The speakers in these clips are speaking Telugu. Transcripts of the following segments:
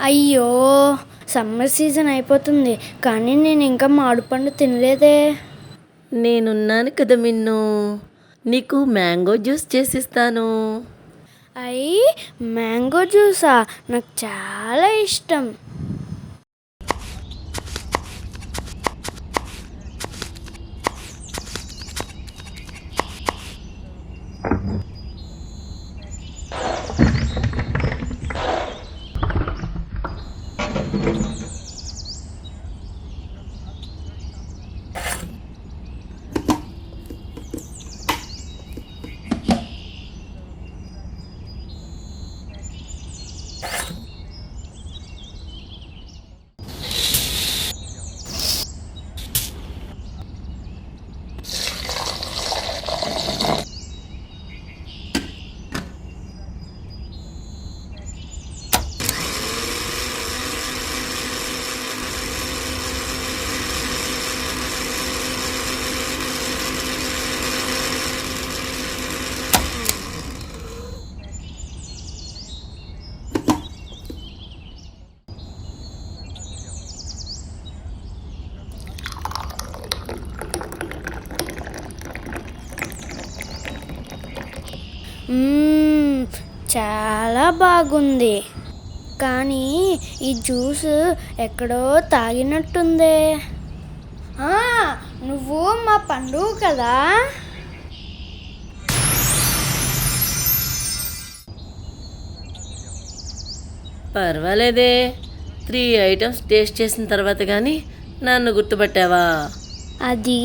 అయ్యో, సమ్మర్ సీజన్ అయిపోతుంది కానీ నేను ఇంకా మామిడిపండు తినలేదే. నేనున్నాను కదా మిన్ను, నీకు మ్యాంగో జ్యూస్ చేసిస్తాను. అయ్యి, మ్యాంగో జ్యూసా? నాకు చాలా ఇష్టం. చాలా బాగుంది, కానీ ఈ జ్యూస్ ఎక్కడో తాగినట్టుందే. నువ్వు మా పండు కదా? పర్వాలేదే, 3 ఐటమ్స్ టేస్ట్ చేసిన తర్వాత కానీ నన్ను గుర్తుపట్టావా? అది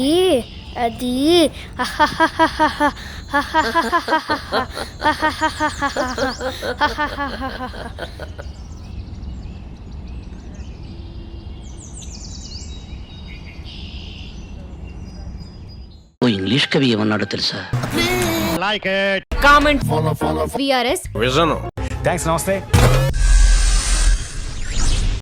ఓ ఇంగ్లీష్ కవి ఏమన్నాడో తెలుసా? Like it. Comment VRS Vision. Thanks, namaste.